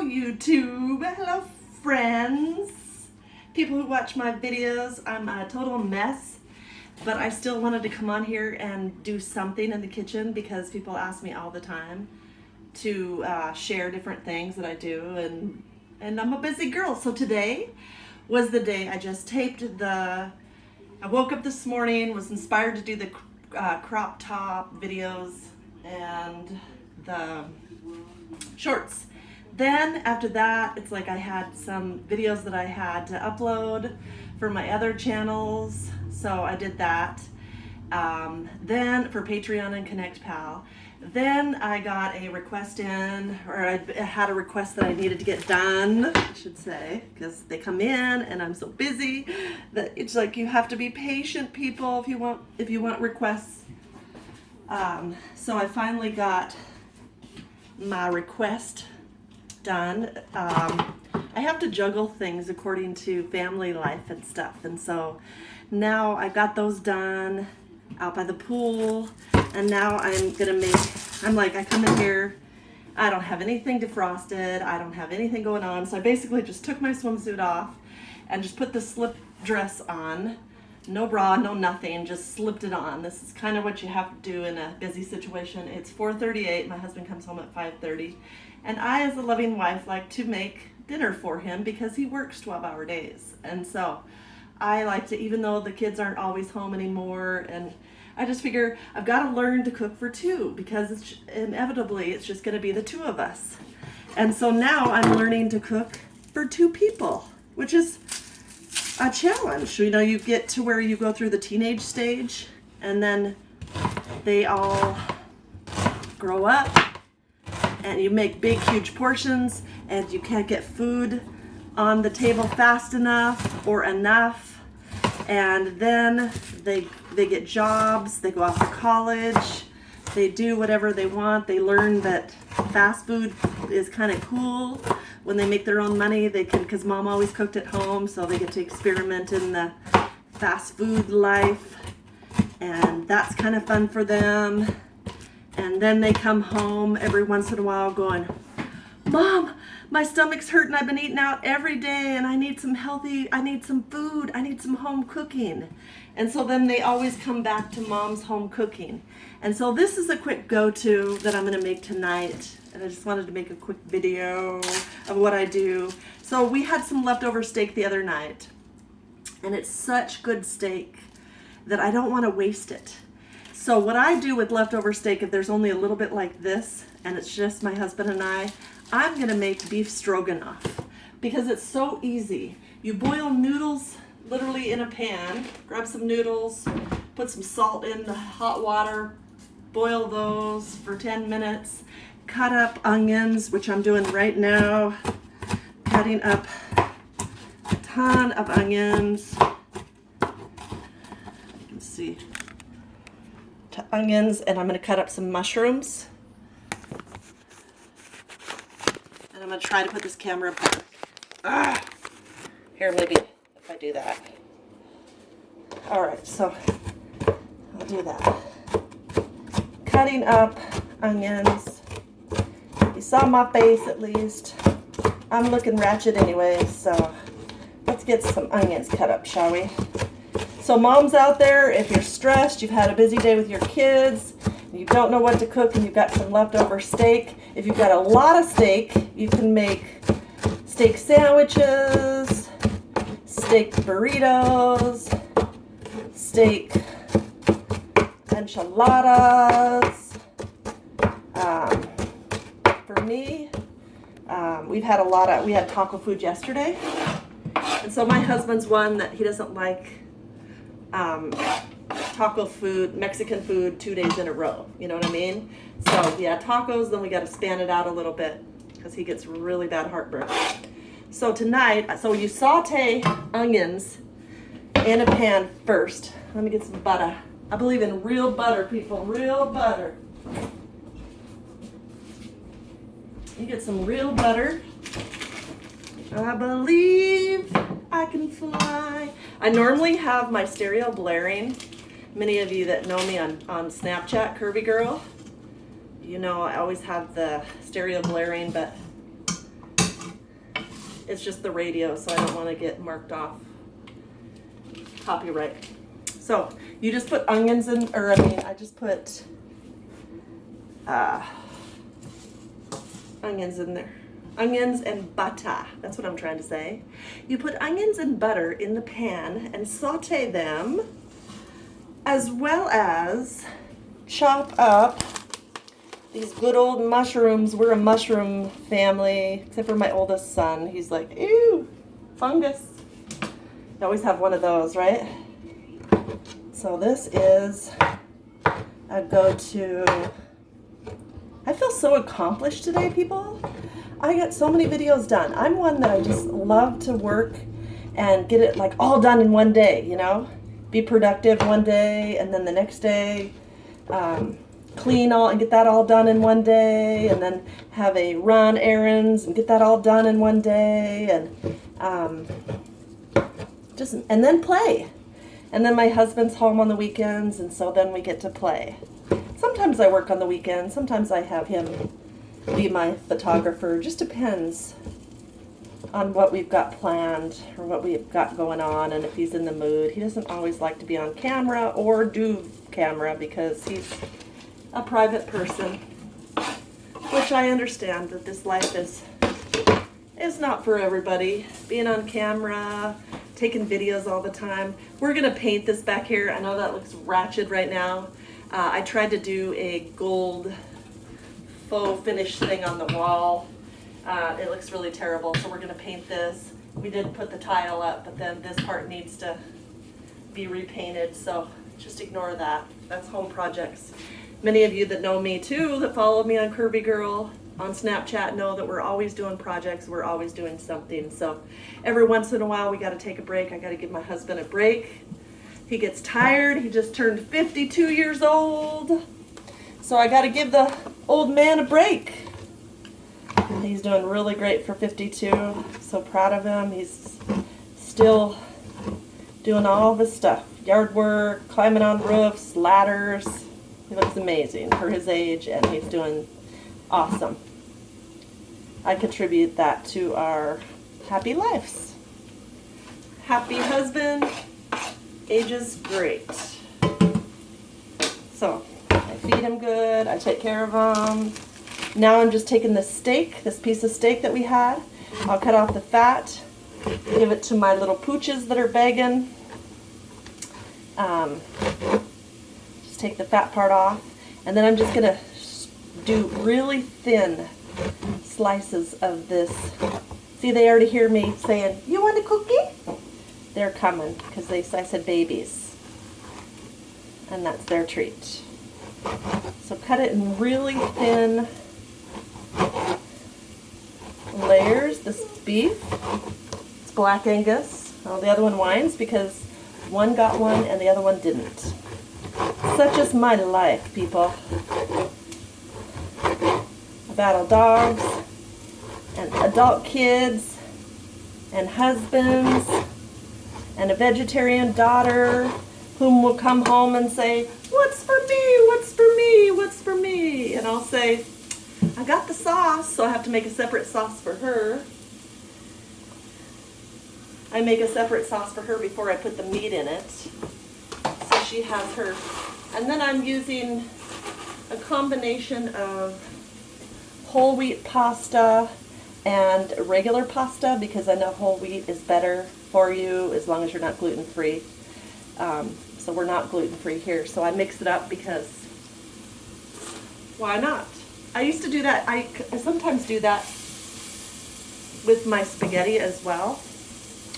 YouTube. Hello friends. People who watch my videos. I'm a total mess, but I still wanted to come on here and do something in the kitchen because people ask me all the time to share different things that I do, and I'm a busy girl. So today was the day I just taped I woke up this morning, was inspired to do the crop top videos and the shorts. Then after that, it's like I had some videos that I had to upload for my other channels, so I did that. Then for Patreon and Connect Pal. Then I got a request in, or I had a request that I needed to get done, I should say, because they come in and I'm so busy that it's like you have to be patient, people, if you want requests. So I finally got my request done. I have to juggle things according to family life and stuff, and so now I got those done out by the pool, and now I come in here, I don't have anything defrosted, I don't have anything going on, so I basically just took my swimsuit off and just put the slip dress on. No bra, no nothing, just slipped it on. This is kind of what you have to do in a busy situation. It's 4:38, my husband comes home at 5:30, and I, as a loving wife, like to make dinner for him because he works 12-hour days. And so I like to, even though the kids aren't always home anymore, and I just figure I've got to learn to cook for two because inevitably it's just going to be the two of us. And so now I'm learning to cook for two people, which is a challenge. You know, you get to where you go through the teenage stage and then they all grow up and you make big, huge portions and you can't get food on the table fast enough or enough. And then they get jobs, they go off to college, they do whatever they want. They learn that fast food is kind of cool. When they make their own money, they can, because mom always cooked at home, so they get to experiment in the fast food life, and that's kind of fun for them. And then they come home every once in a while going, Mom, my stomach's hurting, I've been eating out every day, and I need some food, I need some home cooking. And so then they always come back to mom's home cooking. And so this is a quick go-to that I'm gonna make tonight. And I just wanted to make a quick video of what I do. So we had some leftover steak the other night, and it's such good steak that I don't want to waste it. So what I do with leftover steak, if there's only a little bit like this, and it's just my husband and I'm gonna make beef stroganoff because it's so easy. You boil noodles literally in a pan, grab some noodles, put some salt in the hot water, boil those for 10 minutes, cut up onions, which I'm doing right now, cutting up a ton of onions. You can see onions, and I'm going to cut up some mushrooms. And I'm going to try to put this camera back. Here, maybe if I do that. All right, so I'll do that. Cutting up onions. You saw my face at least. I'm looking ratchet anyway, so let's get some onions cut up, shall we? So moms out there, if you're stressed, you've had a busy day with your kids, you don't know what to cook, and you've got some leftover steak, if you've got a lot of steak, you can make steak sandwiches, steak burritos, steak enchiladas. For me, we had taco food yesterday, and so my husband's one that he doesn't like taco food, Mexican food 2 days in a row, you know what I mean? So yeah, tacos, then we got to span it out a little bit because he gets really bad heartburn. So tonight, so you saute onions in a pan first. Let me get some butter. I believe in real butter, people, real butter. You get some real butter. I believe I can fly. I normally have my stereo blaring. Many of you that know me on Snapchat, Curvy Girl, you know I always have the stereo blaring, but It's just the radio, so I don't want to get marked off copyright. So you just put onions in, or I mean, I just put onions in there. Onions and butter. That's what I'm trying to say. You put onions and butter in the pan and saute them, as well as chop up these good old mushrooms. We're a mushroom family, except for my oldest son. He's like, ew, fungus. You always have one of those, right? So this is a go-to. I feel so accomplished today, people. I got so many videos done. I'm one that I just love to work and get it like all done in one day, you know? Be productive one day, and then the next day clean all and get that all done in one day, and then have a run errands and get that all done in one day, and and then play. And then my husband's home on the weekends, and so then we get to play. Sometimes I work on the weekends. Sometimes I have him be my photographer. Just depends on what we've got planned or what we've got going on, and if he's in the mood. He doesn't always like to be on camera or do camera because he's a private person, which I understand that this life is not for everybody. Being on camera, taking videos all the time. We're gonna paint this back here. I know that looks ratchet right now. I tried to do a gold faux finish thing on the wall. It looks really terrible, so we're gonna paint this. We did put the tile up, but then this part needs to be repainted, so just ignore that. That's home projects. Many of you that know me too, that follow me on Curvy Girl on Snapchat, know that we're always doing projects, we're always doing something. So every once in a while we gotta take a break. I gotta give my husband a break. He gets tired. He just turned 52 years old. So I gotta give the old man a break. He's doing really great for 52. So proud of him. He's still doing all of his stuff. Yard work, climbing on roofs, ladders. He looks amazing for his age, and he's doing awesome. I contribute that to our happy lives. Happy husband, ages great. So I feed him good, I take care of him. Now I'm just taking this steak, this piece of steak that we had. I'll cut off the fat, give it to my little pooches that are begging. Just take the fat part off, and then I'm just gonna do really thin slices of this. See, they already hear me saying, "You want a cookie?" They're coming because I said babies, and that's their treat. So cut it in really thin layers. This beef, it's Black Angus. Oh, the other one whines because one got one and the other one didn't. Such is my life, people. I battle dogs and adult kids and husbands and a vegetarian daughter whom will come home and say, "What's for me? What's for me? What's for me?" And I'll say, "I got the sauce," so I have to make a separate sauce for her. I make a separate sauce for her before I put the meat in it. So she has her. And then I'm using a combination of whole wheat pasta and regular pasta because I know whole wheat is better for you as long as you're not gluten-free. So we're not gluten-free here. So I mix it up because why not? I used to do that. I sometimes do that with my spaghetti as well.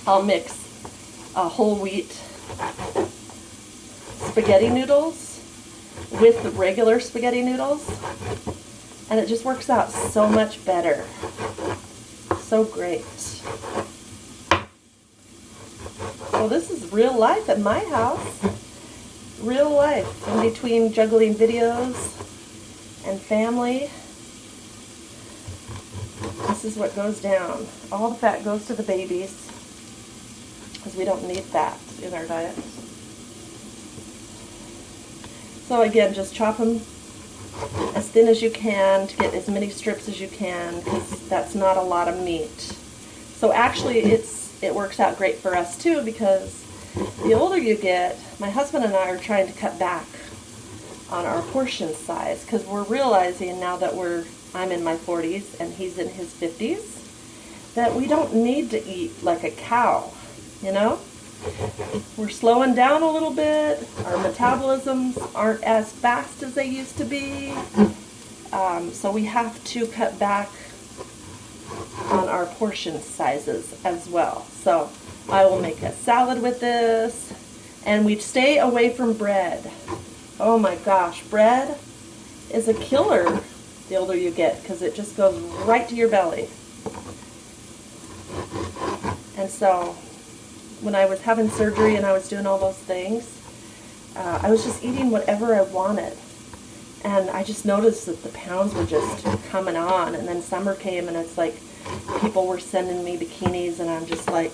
I'll mix whole wheat spaghetti noodles with the regular spaghetti noodles, and it just works out so much better. So great. So this is real life at my house. Real life in between juggling videos and family. This is what goes down. All the fat goes to the babies because we don't need fat in our diet. So again, just chop them as thin as you can to get as many strips as you can because that's not a lot of meat. So actually it works out great for us too, because the older you get, my husband and I are trying to cut back on our portion size, because we're realizing now that I'm in my 40s and he's in his 50s, that we don't need to eat like a cow, you know? We're slowing down a little bit. Our metabolisms aren't as fast as they used to be. So we have to cut back on our portion sizes as well. So I will make a salad with this, and we stay away from bread. Oh my gosh, bread is a killer the older you get, because it just goes right to your belly. And so when I was having surgery and I was doing all those things, I was just eating whatever I wanted. And I just noticed that the pounds were just coming on. And then summer came, and it's like people were sending me bikinis, and I'm just like,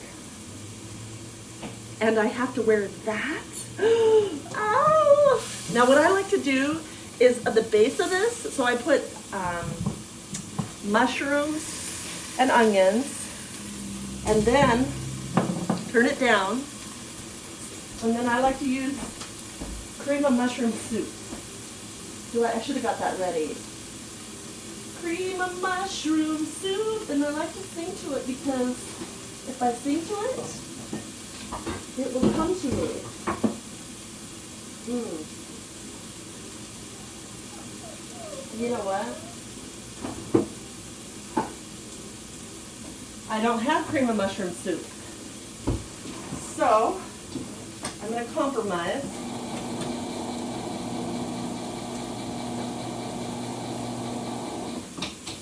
and I have to wear that? Oh! Now what I like to do is the base of this, so I put mushrooms and onions, and then turn it down, and then I like to use cream of mushroom soup. I should have got that ready. Cream of mushroom soup, and I like to sing to it, because if I sing to it, it will come to me. You know what? I don't have cream of mushroom soup. So, I'm going to compromise.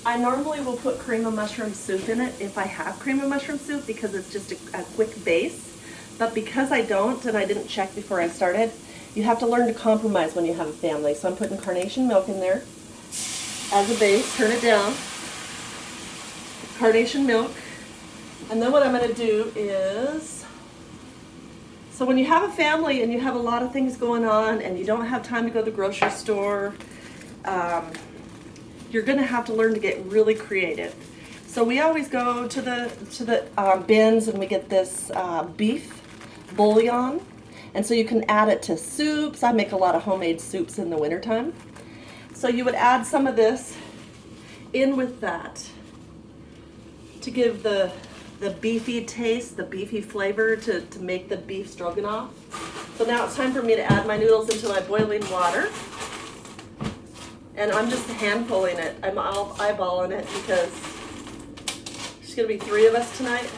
I normally will put cream of mushroom soup in it if I have cream of mushroom soup, because it's just a quick base. But because I don't, and I didn't check before I started, you have to learn to compromise when you have a family. So I'm putting carnation milk in there as a base. Turn it down. Carnation milk. And then what I'm going to do is, so when you have a family and you have a lot of things going on and you don't have time to go to the grocery store, you're going to have to learn to get really creative. So we always go to the bins, and we get this beef bouillon. And so you can add it to soups. I make a lot of homemade soups in the wintertime. So you would add some of this in with that to give the beefy taste, the beefy flavor, to make the beef stroganoff. So now it's time for me to add my noodles into my boiling water. And I'm just hand pulling it. I'm eyeballing it, because there's going to be 3 of us tonight.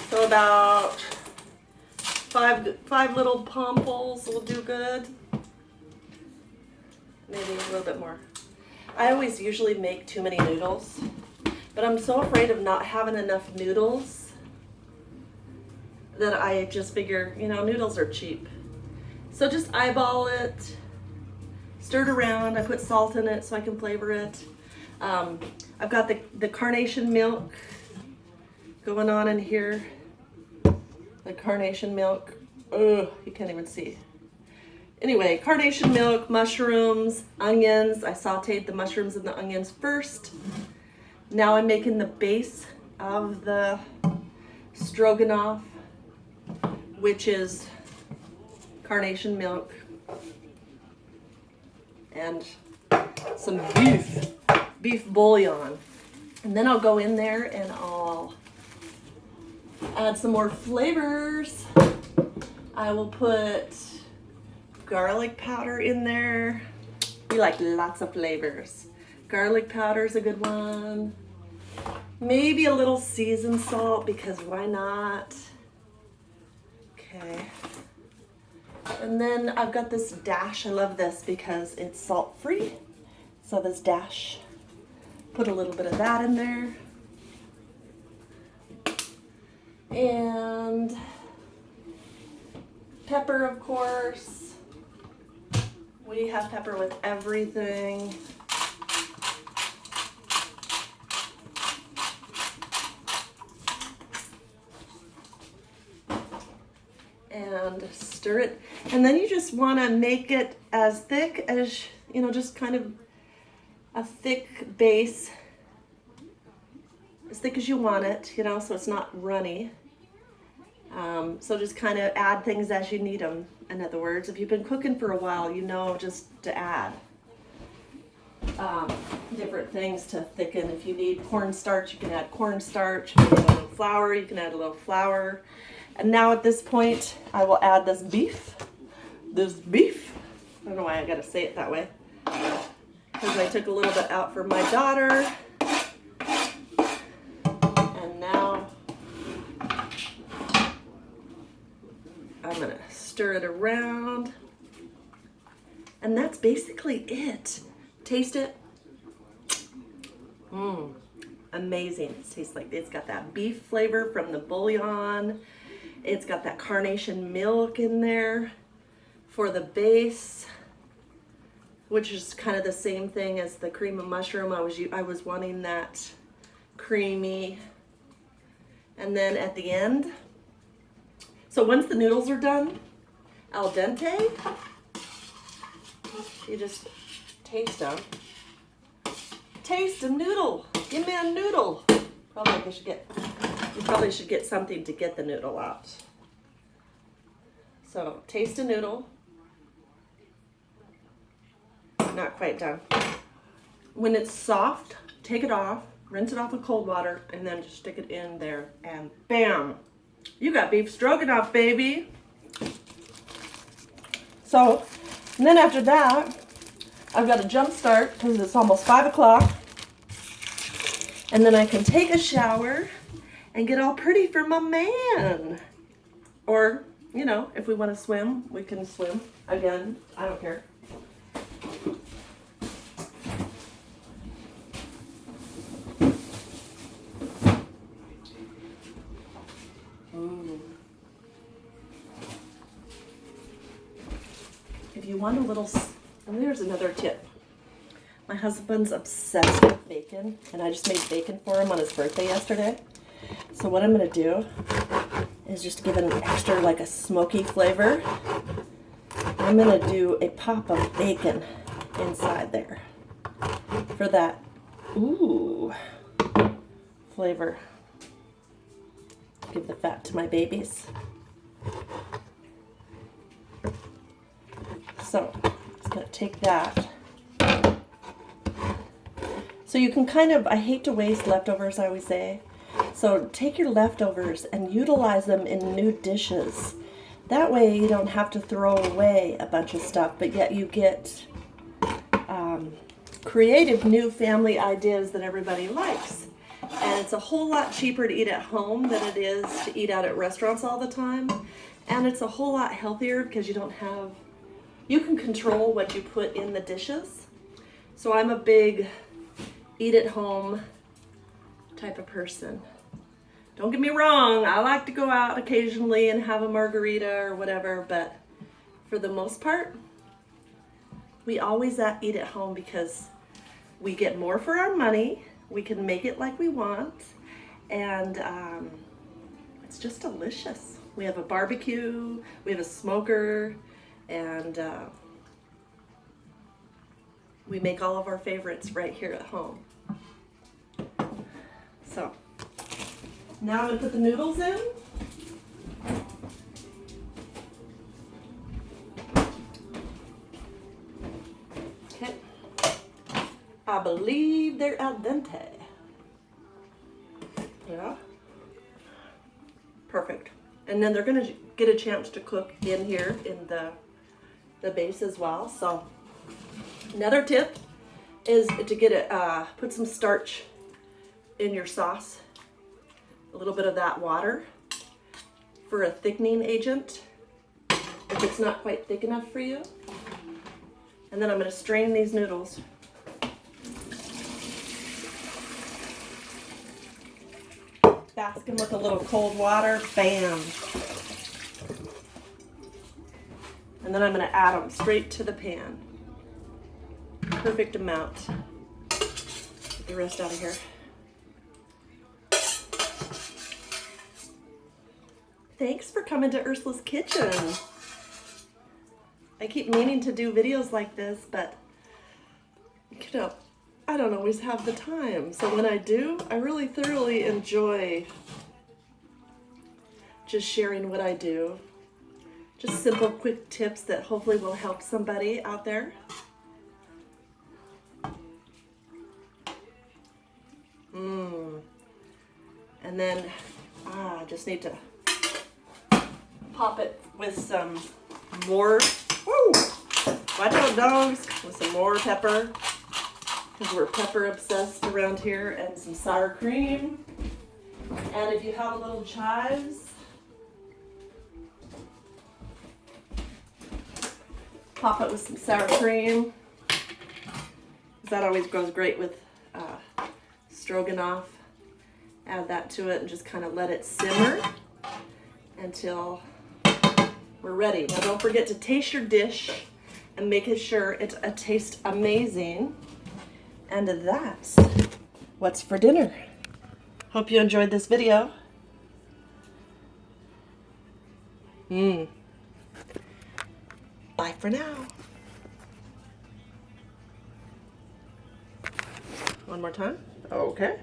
So about five little palmfuls will do good. Maybe a little bit more. I always usually make too many noodles, but I'm so afraid of not having enough noodles that I just figure, noodles are cheap. So just eyeball it, stir it around. I put salt in it so I can flavor it. I've got the carnation milk going on in here. The carnation milk. Ugh, you can't even see. Anyway, carnation milk, mushrooms, onions. I sauteed the mushrooms and the onions first. Now I'm making the base of the stroganoff, which is carnation milk and some beef bouillon. And then I'll go in there and I'll add some more flavors. I will put garlic powder in there. We like lots of flavors. Garlic powder is a good one. Maybe a little seasoned salt, because why not? Okay. And then I've got this dash. I love this because it's salt-free. So this dash, put a little bit of that in there. And pepper, of course. We have pepper with everything. And stir it. And then you just want to make it as thick as, just kind of a thick base. as thick as you want it, you know, so it's not runny. So just kind of add things as you need them. In other words, if you've been cooking for a while, you know just to add different things to thicken. If you need cornstarch, you can add cornstarch. If you need a little flour, you can add a little flour. And now at this point, I will add this beef. This beef. I don't know why I gotta say it that way. Because I took a little bit out for my daughter. And now I'm gonna stir it around. And that's basically it. Taste it. Amazing. It tastes like it's got that beef flavor from the bouillon. It's got that carnation milk in there for the base, which is kind of the same thing as the cream of mushroom. I was wanting that creamy. And then at the end, so once the noodles are done, al dente, you just taste them. Taste a noodle. Give me a noodle. You probably should get something to get the noodle out. So taste a noodle. Not quite done. When it's soft, take it off, rinse it off with cold water, and then just stick it in there, and bam, you got beef stroganoff, baby. So, and then after that, I've got to jump start because it's almost 5 o'clock. And then I can take a shower and get all pretty for my man. Or, you know, if we want to swim, we can swim. Again, I don't care. If you want a little, and there's another tip. My husband's obsessed with bacon, and I just made bacon for him on his birthday yesterday. So what I'm going to do is just give it an extra, like a smoky flavor. I'm going to do a pop of bacon inside there for that, flavor. Give the fat to my babies. So, I'm just going to take that. So you can kind of, I hate to waste leftovers, I always say. So take your leftovers and utilize them in new dishes. That way you don't have to throw away a bunch of stuff, but yet you get creative new family ideas that everybody likes. And it's a whole lot cheaper to eat at home than it is to eat out at restaurants all the time. And it's a whole lot healthier because you can control what you put in the dishes. So I'm a big eat at home type of person. Don't get me wrong, I like to go out occasionally and have a margarita or whatever, but for the most part, we always eat at home because we get more for our money, we can make it like we want, and it's just delicious. We have a barbecue, we have a smoker, and we make all of our favorites right here at home. So, now I'm going to put the noodles in. Okay. I believe they're al dente. Yeah. Perfect. And then they're going to get a chance to cook in here in the base as well. So, another tip is to get it, put some starch in your sauce, a little bit of that water for a thickening agent if it's not quite thick enough for you. And then I'm going to strain these noodles. Bask them with a little cold water, bam. And then I'm going to add them straight to the pan. Perfect amount. Get the rest out of here. Thanks for coming to Ursula's Kitchen. I keep meaning to do videos like this, but you know, I don't always have the time. So when I do, I really thoroughly enjoy just sharing what I do. Just simple, quick tips that hopefully will help somebody out there. And then I just need to pop it with some more, watch out dogs, with some more pepper, because we're pepper obsessed around here, and some sour cream. And if you have a little chives, pop it with some sour cream, because that always goes great with stroganoff. Add that to it and just kind of let it simmer until we're ready. Now don't forget to taste your dish and make sure it tastes amazing. And that's what's for dinner. Hope you enjoyed this video. Bye for now. One more time. Okay.